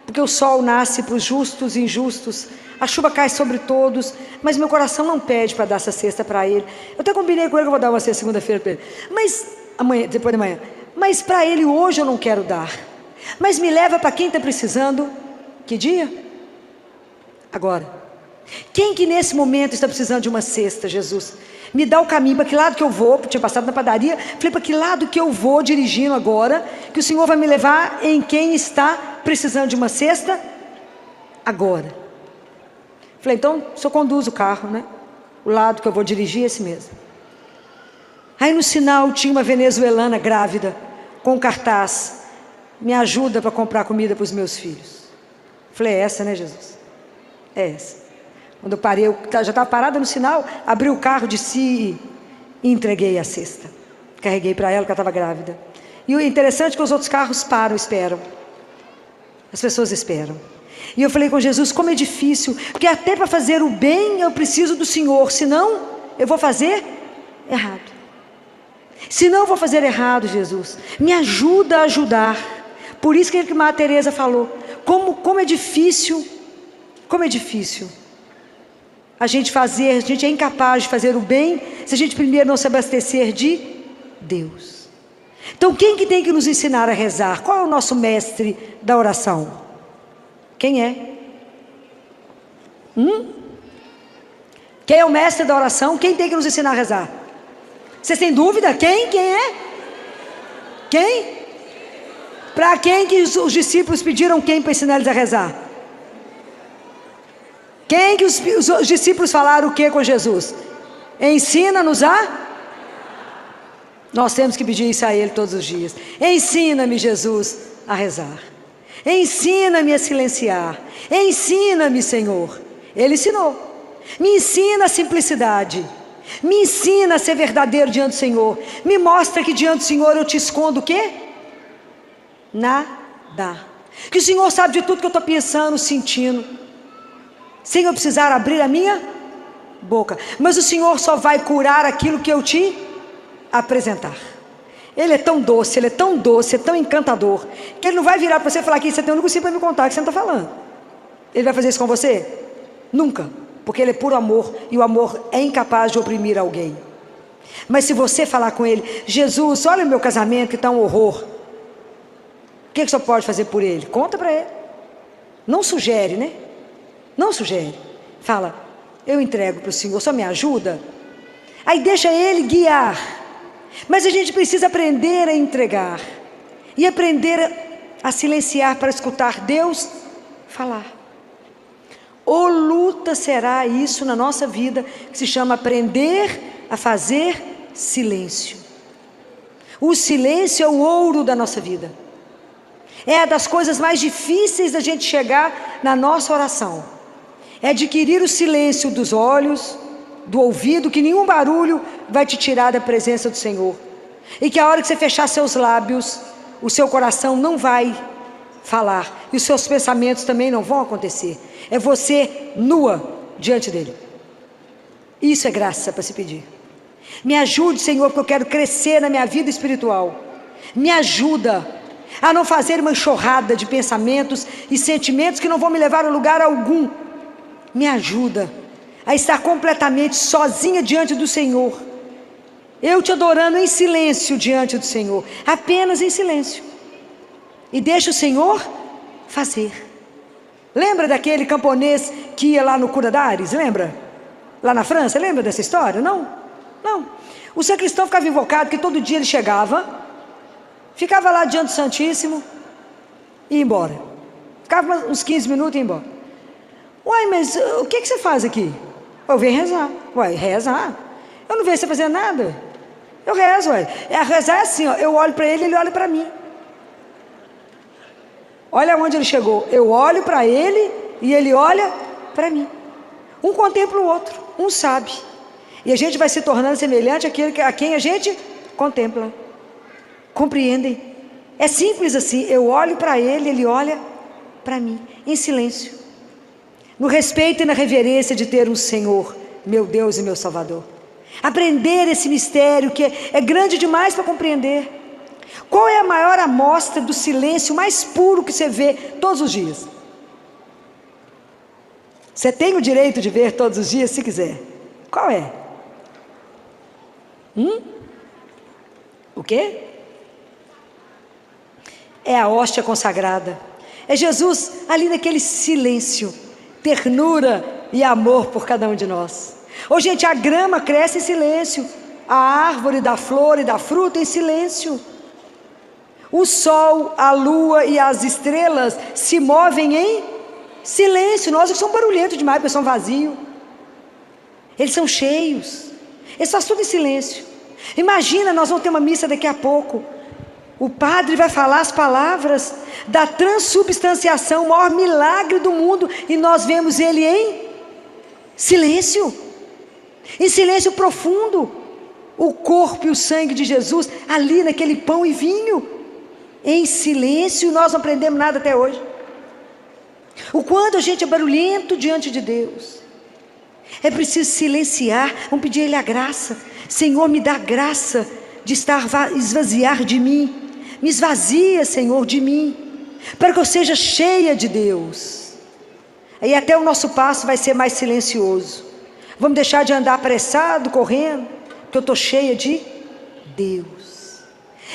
porque o sol nasce para os justos e injustos, a chuva cai sobre todos, mas meu coração não pede para dar essa cesta para ele. Eu até combinei com ele que eu vou dar uma cesta segunda-feira para ele, mas amanhã, depois de manhã, mas para ele hoje eu não quero dar. Mas me leva para quem está precisando. Que dia? Agora. Quem que nesse momento está precisando de uma cesta, Jesus? Me dá o caminho, para que lado que eu vou? Tinha passado na padaria, falei, para que lado que eu vou dirigindo agora, que o Senhor vai me levar em quem está precisando de uma cesta? Agora. Falei, então o Senhor conduz o carro, né? O lado que eu vou dirigir é esse mesmo. Aí no sinal tinha uma venezuelana grávida, com um cartaz: me ajuda para comprar comida para os meus filhos. Falei, é essa, né, Jesus? É essa. Quando eu parei, eu já estava parada no sinal, abri o carro, desci e entreguei a cesta. Carreguei para ela, porque ela estava grávida. E o interessante é que os outros carros param, esperam. As pessoas esperam. E eu falei com Jesus, como é difícil, porque até para fazer o bem eu preciso do Senhor, senão eu vou fazer errado. Senão eu vou fazer errado, Jesus. Me ajuda a ajudar. Por isso que a Madre Teresa falou, como é difícil, a gente é incapaz de fazer o bem se a gente primeiro não se abastecer de Deus. Então quem que tem que nos ensinar a rezar? Qual é o nosso mestre da oração? Quem é? Quem é o mestre da oração? Quem tem que nos ensinar a rezar? Vocês têm dúvida? Quem é? Quem? Para quem que os discípulos pediram quem para ensinar eles a rezar? Quem que os discípulos falaram o que com Jesus? Ensina-nos a... Nós temos que pedir isso a Ele todos os dias. Ensina-me, Jesus, a rezar. Ensina-me a silenciar. Ensina-me, Senhor. Ele ensinou. Me ensina a simplicidade. Me ensina a ser verdadeiro diante do Senhor. Me mostra que diante do Senhor eu te escondo o quê? Nada. Que o Senhor sabe de tudo que eu estou pensando, sentindo, sem eu precisar abrir a minha boca. Mas o Senhor só vai curar aquilo que eu te apresentar. Ele é tão doce, Ele é tão doce, é tão encantador, que Ele não vai virar para você e falar que você tem um único sim para me contar que você não está falando. Ele vai fazer isso com você? Nunca. Porque Ele é puro amor, e o amor é incapaz de oprimir alguém. Mas se você falar com Ele, Jesus, olha o meu casamento que está um horror, o que o Senhor pode fazer por ele? Conta para Ele. Não sugere, né? Não sugere. Fala, eu entrego para o Senhor, só me ajuda. Aí deixa Ele guiar. Mas a gente precisa aprender a entregar. E aprender a silenciar para escutar Deus falar. Ou luta será isso na nossa vida, que se chama aprender a fazer silêncio. O silêncio é o ouro da nossa vida. É das coisas mais difíceis da gente chegar na nossa oração. É adquirir o silêncio dos olhos, do ouvido, que nenhum barulho vai te tirar da presença do Senhor. E que a hora que você fechar seus lábios, o seu coração não vai falar. E os seus pensamentos também não vão acontecer. É você nua diante dEle. Isso é graça para se pedir. Me ajude, Senhor, porque eu quero crescer na minha vida espiritual. Me ajuda a não fazer uma enxurrada de pensamentos e sentimentos que não vão me levar a lugar algum. Me ajuda a estar completamente sozinha diante do Senhor. Eu te adorando em silêncio diante do Senhor. Apenas em silêncio. E deixa o Senhor fazer. Lembra daquele camponês que ia lá no Cura d'Ares? Lembra? Lá na França, lembra dessa história? Não? Não. O sacristão ficava invocado, porque todo dia ele chegava, ficava lá diante do Santíssimo e ia embora. Ficava uns 15 minutos e ia embora. Uai, mas o que você faz aqui? Eu venho rezar. Uai, rezar? Eu não vejo você fazer nada. Eu rezo, uai. Rezar é assim, ó, eu olho para ele, ele olha para mim. Olha onde ele chegou. Eu olho para ele e ele olha para mim. Um contempla o outro, um sabe. E a gente vai se tornando semelhante àquele a quem a gente contempla. Compreendem? É simples assim. Eu olho para ele, ele olha para mim, em silêncio. No respeito e na reverência de ter um Senhor, meu Deus e meu Salvador. Aprender esse mistério que é grande demais para compreender. Qual é a maior amostra do silêncio mais puro que você vê todos os dias? Você tem o direito de ver todos os dias, se quiser. Qual é? O quê? É a hóstia consagrada. É Jesus ali naquele silêncio, ternura e amor por cada um de nós. Ô gente, a grama cresce em silêncio, a árvore dá flor e dá fruta em silêncio. O sol, a lua e as estrelas se movem em silêncio. Nós que somos barulhentos demais, porque são vazios. Eles são cheios. Eles fazem tudo em silêncio. Imagina, nós vamos ter uma missa daqui a pouco. O padre vai falar as palavras da transubstanciação, o maior milagre do mundo, e nós vemos ele em silêncio. Em silêncio profundo. O corpo e o sangue de Jesus ali naquele pão e vinho. Em silêncio, nós não aprendemos nada até hoje. O quanto a gente é barulhento diante de Deus. É preciso silenciar. Vamos pedir a Ele a graça. Senhor, me dá graça de esvaziar de mim. Me esvazia, Senhor, de mim, para que eu seja cheia de Deus. Aí até o nosso passo vai ser mais silencioso. Vamos deixar de andar apressado, correndo, porque eu estou cheia de Deus.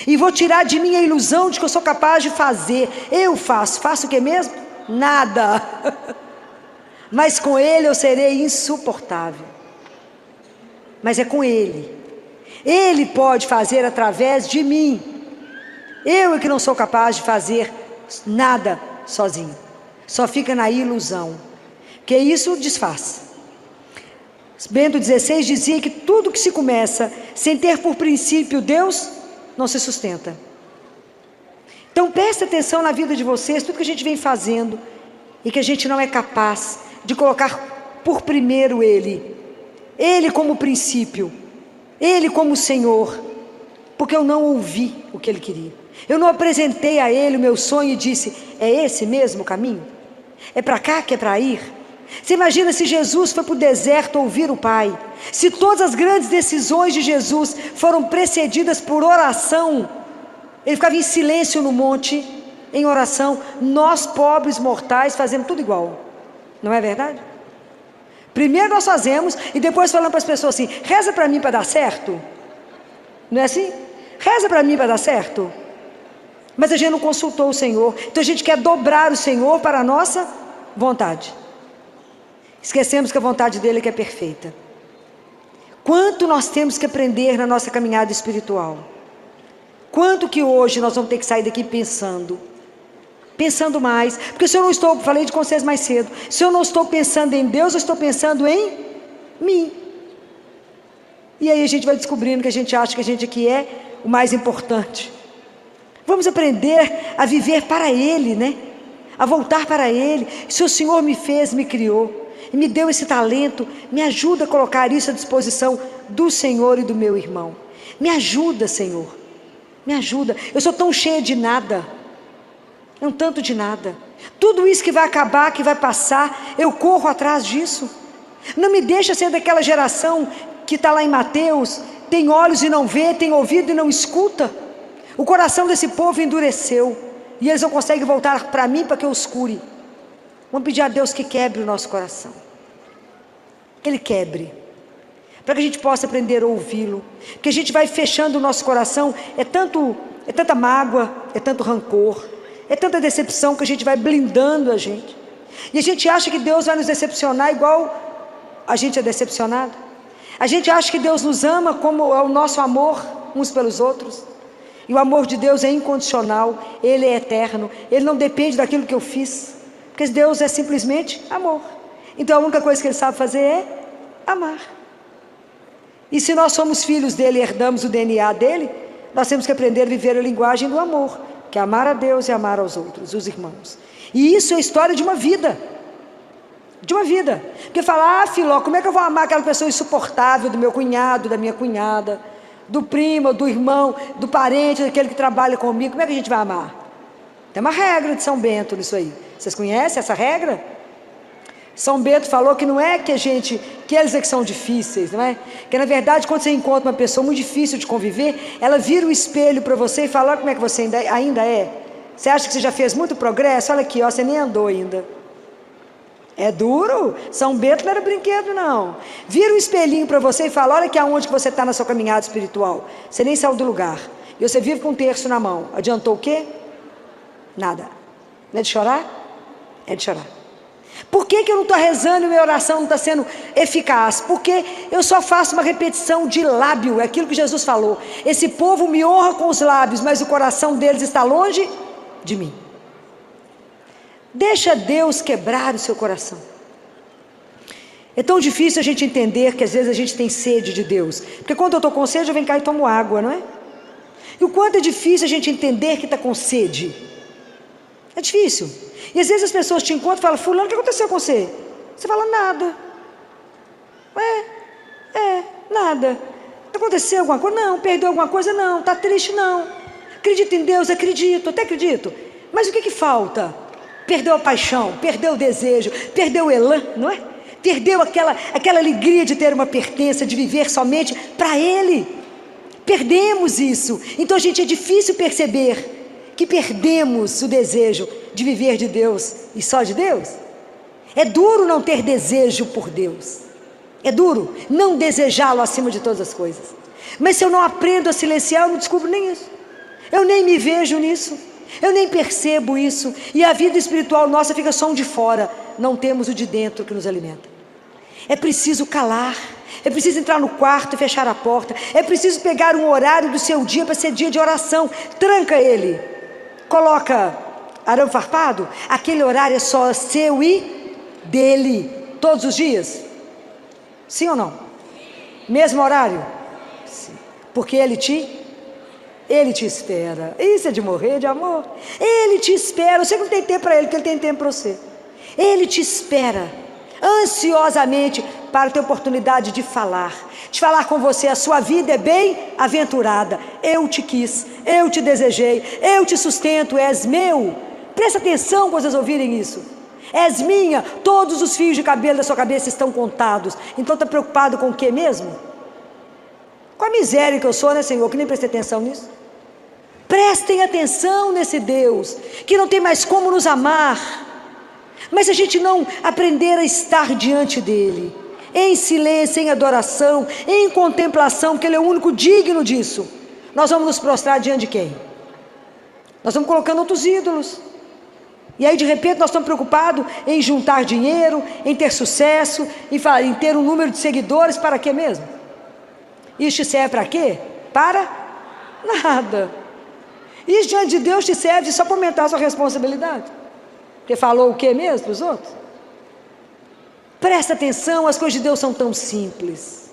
E vou tirar de mim a ilusão de que eu sou capaz de fazer. Eu faço o que mesmo? Nada. Mas com Ele eu serei insuportável. Mas é com Ele. Ele pode fazer através de mim. Eu é que não sou capaz de fazer nada sozinho. Só fica na ilusão. Que isso desfaz. Bento XVI dizia que tudo que se começa sem ter por princípio Deus, não se sustenta. Então preste atenção na vida de vocês, tudo que a gente vem fazendo e que a gente não é capaz de colocar por primeiro Ele. Ele como princípio, Ele como Senhor, porque eu não ouvi o que Ele queria. Eu não apresentei a Ele o meu sonho e disse, é esse mesmo o caminho? É para cá que é para ir? Você imagina se Jesus foi para o deserto ouvir o Pai? Se todas as grandes decisões de Jesus foram precedidas por oração, Ele ficava em silêncio no monte, em oração. Nós pobres mortais fazemos tudo igual, não é verdade? Primeiro nós fazemos e depois falamos para as pessoas assim, reza para mim para dar certo. Não é assim? Reza para mim para dar certo. Mas a gente não consultou o Senhor. Então a gente quer dobrar o Senhor para a nossa vontade. Esquecemos que a vontade dEle é que é perfeita. Quanto nós temos que aprender na nossa caminhada espiritual. Quanto que hoje nós vamos ter que sair daqui pensando mais. Porque se eu não estou, falei de vocês mais cedo, se eu não estou pensando em Deus, eu estou pensando em mim. E aí a gente vai descobrindo que a gente acha que a gente aqui é o mais importante. Vamos aprender a viver para Ele, né? A voltar para Ele. Se o Senhor me fez, me criou, e me deu esse talento, me ajuda a colocar isso à disposição do Senhor e do meu irmão. Me ajuda, Senhor. Me ajuda. Eu sou tão cheia de nada. É um tanto de nada. Tudo isso que vai acabar, que vai passar, eu corro atrás disso. Não me deixa ser daquela geração que está lá em Mateus, tem olhos e não vê, tem ouvido e não escuta. O coração desse povo endureceu, e eles não conseguem voltar para mim para que eu os cure. Vamos pedir a Deus que quebre o nosso coração, que Ele quebre, para que a gente possa aprender a ouvi-lo. Que a gente vai fechando o nosso coração, é tanta mágoa, é tanto rancor, é tanta decepção, que a gente vai blindando a gente, e a gente acha que Deus vai nos decepcionar igual a gente é decepcionado. A gente acha que Deus nos ama como é o nosso amor uns pelos outros. E o amor de Deus é incondicional, Ele é eterno, Ele não depende daquilo que eu fiz. Porque Deus é simplesmente amor. Então a única coisa que Ele sabe fazer é amar. E se nós somos filhos dEle e herdamos o DNA dEle, nós temos que aprender a viver a linguagem do amor, que é amar a Deus e amar aos outros, os irmãos. E isso é a história de uma vida. De uma vida. Porque fala, Filó, como é que eu vou amar aquela pessoa insuportável do meu cunhado, da minha cunhada, do primo, do irmão, do parente, daquele que trabalha comigo? Como é que a gente vai amar? Tem uma regra de São Bento nisso aí. Vocês conhecem essa regra? São Bento falou que não é que que eles é que são difíceis, não é? Que na verdade, quando você encontra uma pessoa muito difícil de conviver, ela vira o espelho para você e fala, olha como é que você ainda é. Você acha que você já fez muito progresso? Olha aqui, ó, você nem andou ainda. É duro? São Bento não era brinquedo, não. Vira um espelhinho para você e fala, olha aqui aonde que você está na sua caminhada espiritual. Você nem saiu do lugar. E você vive com um terço na mão. Adiantou o quê? Nada. Não é de chorar? É de chorar. Por que eu não estou rezando e minha oração não está sendo eficaz? Porque eu só faço uma repetição de lábio, é aquilo que Jesus falou. Esse povo me honra com os lábios, mas o coração deles está longe de mim. Deixa Deus quebrar o seu coração. É tão difícil a gente entender que às vezes a gente tem sede de Deus. Porque quando eu estou com sede, eu venho cá e tomo água, não é? E o quanto é difícil a gente entender que está com sede. É difícil. E às vezes as pessoas te encontram e falam, fulano, o que aconteceu com você? Você fala, nada. Nada. Aconteceu alguma coisa? Não. Perdeu alguma coisa? Não. Está triste? Não. Acredita em Deus? Acredito, até acredito. Mas o que falta? Perdeu a paixão, perdeu o desejo, perdeu o elan, não é? Perdeu aquela alegria de ter uma pertença, de viver somente para Ele. Perdemos isso. Então, gente, é difícil perceber que perdemos o desejo de viver de Deus e só de Deus. É duro não ter desejo por Deus. É duro não desejá-lo acima de todas as coisas. Mas se eu não aprendo a silenciar, eu não descubro nem isso. Eu nem me vejo nisso. Eu nem percebo isso. E a vida espiritual nossa fica só um de fora. Não temos o de dentro que nos alimenta. É preciso calar. É preciso entrar no quarto e fechar a porta. É preciso pegar um horário do seu dia para ser dia de oração. Tranca ele. Coloca arame farpado. Aquele horário é só seu e dele. Todos os dias. Sim ou não? Mesmo horário? Sim. Porque Ele te espera. Isso é de morrer de amor. Ele te espera. Você não tem tempo para Ele, porque Ele tem tempo para você. Ele te espera ansiosamente para ter oportunidade de falar com você. A sua vida é bem-aventurada. Eu te quis, eu te desejei, eu te sustento, és meu. Presta atenção quando vocês ouvirem isso. És minha, todos os fios de cabelo da sua cabeça estão contados. Então está preocupado com o que mesmo? Com a miséria que eu sou, né, Senhor? Que nem prestei atenção nisso. Prestem atenção nesse Deus que não tem mais como nos amar. Mas se a gente não aprender a estar diante dEle, em silêncio, em adoração, em contemplação, porque Ele é o único digno disso, nós vamos nos prostrar diante de quem? Nós vamos colocando outros ídolos. E aí de repente nós estamos preocupados em juntar dinheiro, em ter sucesso, em ter um número de seguidores. Para quê mesmo? Isso te serve para quê? Para nada. Isso diante de Deus te serve só para aumentar a sua responsabilidade. Porque falou o que mesmo para os outros? Presta atenção, as coisas de Deus são tão simples.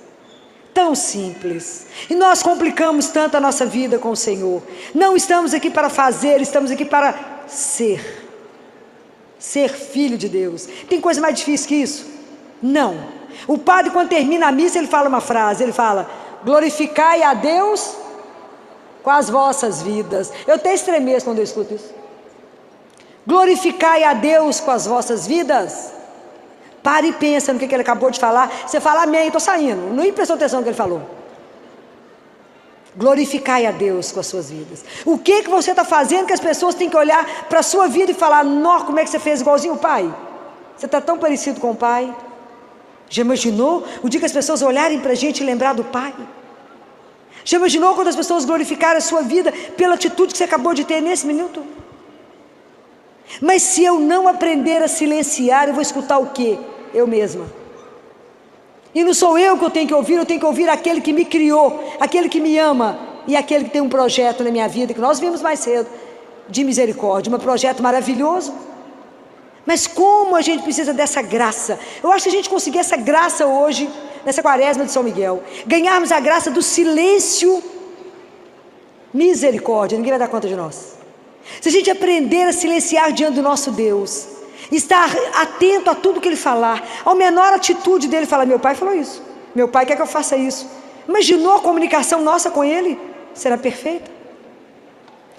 Tão simples. E nós complicamos tanto a nossa vida com o Senhor. Não estamos aqui para fazer, estamos aqui para ser. Ser filho de Deus. Tem coisa mais difícil que isso? Não. O padre, quando termina a missa, ele fala uma frase. Ele fala, glorificai a Deus com as vossas vidas. Eu até estremeço quando eu escuto isso. Glorificai a Deus com as vossas vidas. Pare e pensa no que ele acabou de falar. Você fala amém, estou saindo. Não prestou atenção no que ele falou. Glorificai a Deus com as suas vidas. O que você está fazendo que as pessoas têm que olhar para a sua vida e falar, nó, como é que você fez igualzinho o pai? Você está tão parecido com o pai. Já imaginou o dia que as pessoas olharem para a gente e lembrar do pai? Já imaginou quando as pessoas glorificarem a sua vida pela atitude que você acabou de ter nesse minuto? Mas se eu não aprender a silenciar, eu vou escutar o quê? Eu mesma. E não sou eu que eu tenho que ouvir aquele que me criou, aquele que me ama e aquele que tem um projeto na minha vida, que nós vimos mais cedo, de misericórdia, um projeto maravilhoso. Mas como a gente precisa dessa graça. Eu acho que a gente conseguir essa graça hoje, nessa quaresma de São Miguel, ganharmos a graça do silêncio, misericórdia, ninguém vai dar conta de nós. Se a gente aprender a silenciar diante do nosso Deus, estar atento a tudo que Ele falar, ao menor atitude dele, falar, meu pai falou isso, meu pai quer que eu faça isso. Imaginou a comunicação nossa com Ele? Será perfeita?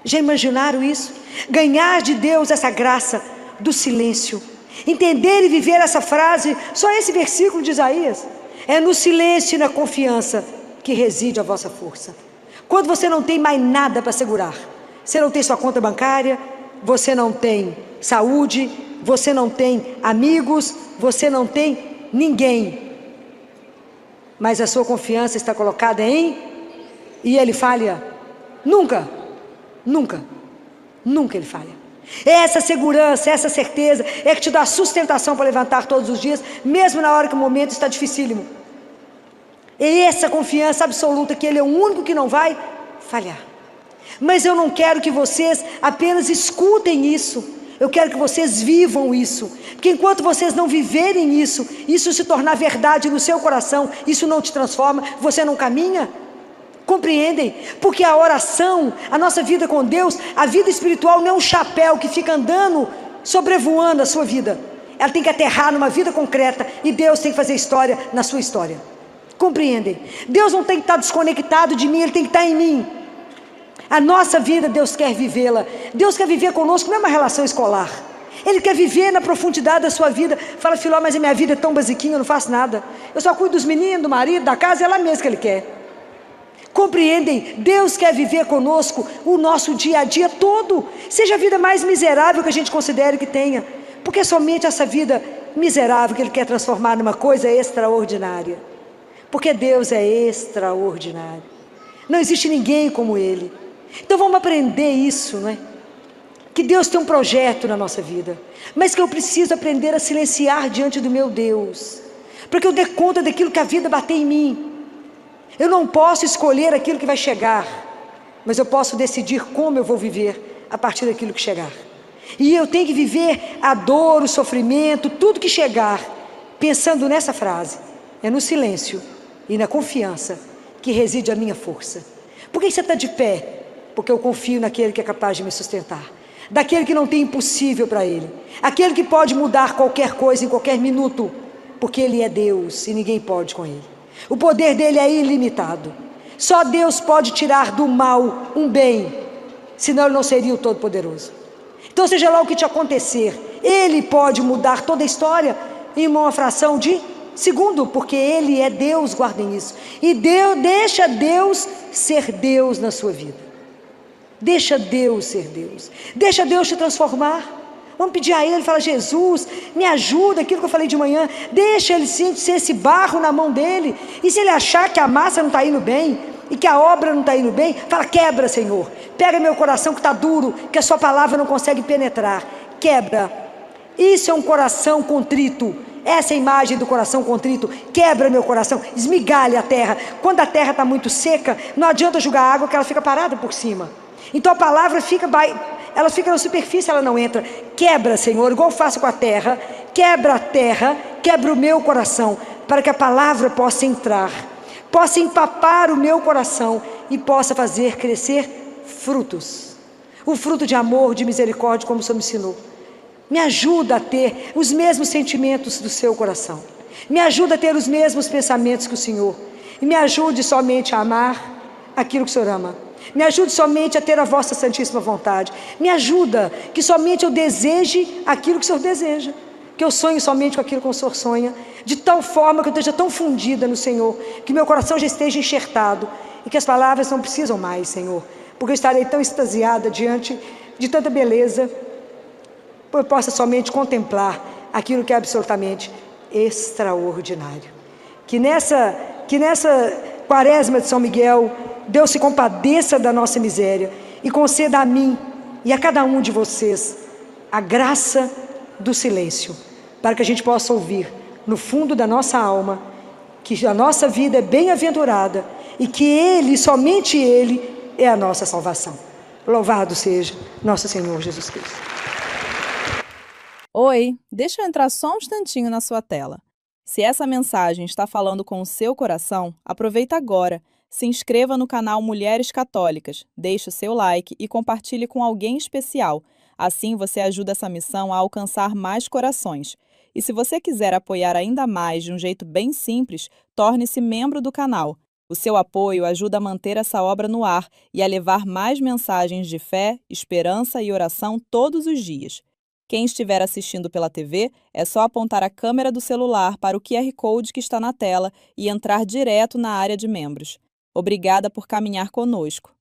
Já imaginaram isso? Ganhar de Deus essa graça do silêncio, entender e viver essa frase, só esse versículo de Isaías, é no silêncio e na confiança que reside a vossa força. Quando você não tem mais nada para segurar, você não tem sua conta bancária, você não tem saúde, você não tem amigos, você não tem ninguém, mas a sua confiança está colocada em, e Ele falha? Nunca, nunca, nunca Ele falha. Essa segurança, essa certeza é que te dá sustentação para levantar todos os dias, mesmo na hora que o momento está dificílimo. É essa confiança absoluta que Ele é o único que não vai falhar. Mas eu não quero que vocês apenas escutem isso, eu quero que vocês vivam isso, porque enquanto vocês não viverem isso, isso se tornar verdade no seu coração, isso não te transforma, você não caminha. Compreendem? Porque a oração, a nossa vida com Deus, a vida espiritual não é um chapéu que fica andando, sobrevoando a sua vida. Ela tem que aterrar numa vida concreta e Deus tem que fazer história na sua história. Compreendem? Deus não tem que estar desconectado de mim, Ele tem que estar em mim. A nossa vida Deus quer vivê-la. Deus quer viver conosco, não é uma relação escolar. Ele quer viver na profundidade da sua vida. Fala, Filó, mas a minha vida é tão basiquinha, eu não faço nada. Eu só cuido dos meninos, do marido, da casa, é ela mesma que Ele quer. Compreendem? Deus quer viver conosco o nosso dia a dia todo, seja a vida mais miserável que a gente considere que tenha, porque é somente essa vida miserável que Ele quer transformar numa coisa extraordinária, porque Deus é extraordinário, não existe ninguém como Ele. Então vamos aprender isso, não é? Que Deus tem um projeto na nossa vida, mas que eu preciso aprender a silenciar diante do meu Deus, para que eu dê conta daquilo que a vida bater em mim. Eu não posso escolher aquilo que vai chegar, mas eu posso decidir como eu vou viver a partir daquilo que chegar. E eu tenho que viver a dor, o sofrimento, tudo que chegar, pensando nessa frase, é no silêncio e na confiança que reside a minha força. Por que você está de pé? Porque eu confio naquele que é capaz de me sustentar, daquele que não tem impossível para Ele, aquele que pode mudar qualquer coisa em qualquer minuto, porque Ele é Deus e ninguém pode com Ele. O poder dele é ilimitado. Só Deus pode tirar do mal um bem, senão Ele não seria o Todo-Poderoso. Então seja lá o que te acontecer, Ele pode mudar toda a história em uma fração de segundo, porque Ele é Deus, guardem isso. E deixa Deus ser Deus na sua vida. Deixa Deus ser Deus. Deixa Deus te transformar. Vamos pedir a Ele, fala, Jesus, me ajuda, aquilo que eu falei de manhã, deixa Ele ser esse barro na mão dEle, e se Ele achar que a massa não está indo bem, e que a obra não está indo bem, fala, quebra, Senhor, pega meu coração que está duro, que a sua palavra não consegue penetrar, quebra. Isso é um coração contrito, essa é a imagem do coração contrito, quebra meu coração, esmigalha a terra. Quando a terra está muito seca, não adianta jogar água que ela fica parada por cima, então a palavra ela fica na superfície, ela não entra. Quebra, Senhor, igual eu faço com a terra, quebra o meu coração, para que a palavra possa entrar, possa empapar o meu coração e possa fazer crescer frutos, o fruto de amor, de misericórdia, como o Senhor me ensinou. Me ajuda a ter os mesmos sentimentos do seu coração, me ajuda a ter os mesmos pensamentos que o Senhor, e me ajude somente a amar aquilo que o Senhor ama. Me ajude somente a ter a vossa santíssima vontade. Me ajuda que somente eu deseje aquilo que o Senhor deseja, que eu sonhe somente com aquilo que o Senhor sonha, de tal forma que eu esteja tão fundida no Senhor, que meu coração já esteja enxertado, e que as palavras não precisam mais, Senhor, porque eu estarei tão extasiada diante de tanta beleza, eu possa somente contemplar aquilo que é absolutamente extraordinário. Que nessa quaresma de São Miguel, Deus se compadeça da nossa miséria e conceda a mim e a cada um de vocês a graça do silêncio, para que a gente possa ouvir no fundo da nossa alma que a nossa vida é bem-aventurada e que Ele, somente Ele, é a nossa salvação. Louvado seja nosso Senhor Jesus Cristo. Oi, deixa eu entrar só um instantinho na sua tela. Se essa mensagem está falando com o seu coração, aproveita agora. Se inscreva no canal Mulheres Católicas, deixe o seu like e compartilhe com alguém especial. Assim você ajuda essa missão a alcançar mais corações. E se você quiser apoiar ainda mais de um jeito bem simples, torne-se membro do canal. O seu apoio ajuda a manter essa obra no ar e a levar mais mensagens de fé, esperança e oração todos os dias. Quem estiver assistindo pela TV, é só apontar a câmera do celular para o QR Code que está na tela e entrar direto na área de membros. Obrigada por caminhar conosco.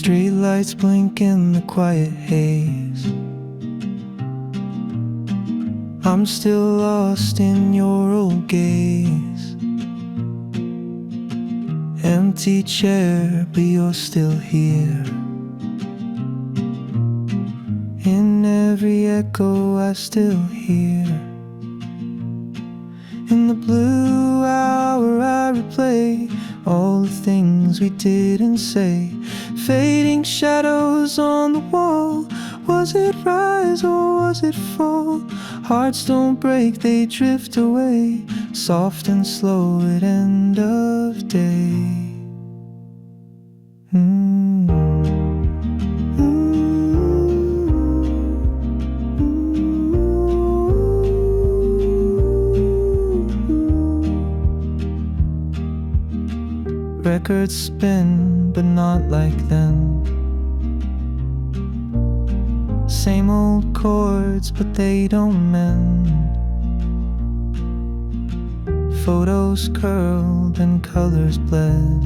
Streetlights blink in the quiet haze. I'm still lost in your old gaze. Empty chair, but you're still here. In every echo I still hear. In the blue hour I replay all the things we didn't say. Fading shadows on the wall. Was it rise or was it fall? Hearts don't break, they drift away, soft and slow at end of day. Records spin, but not like then. Same old chords, but they don't mend. Photos curled and colors bled,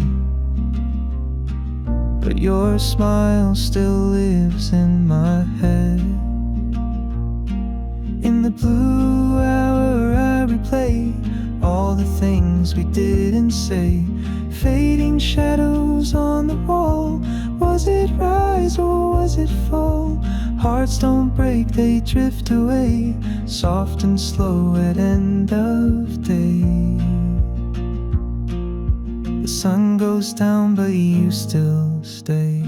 but your smile still lives in my head. In the blue hour I replay all the things we didn't say. Fading shadows on the wall. Was it rise or was it fall? Hearts don't break, they drift away, soft and slow at end of day. The sun goes down, but you still stay.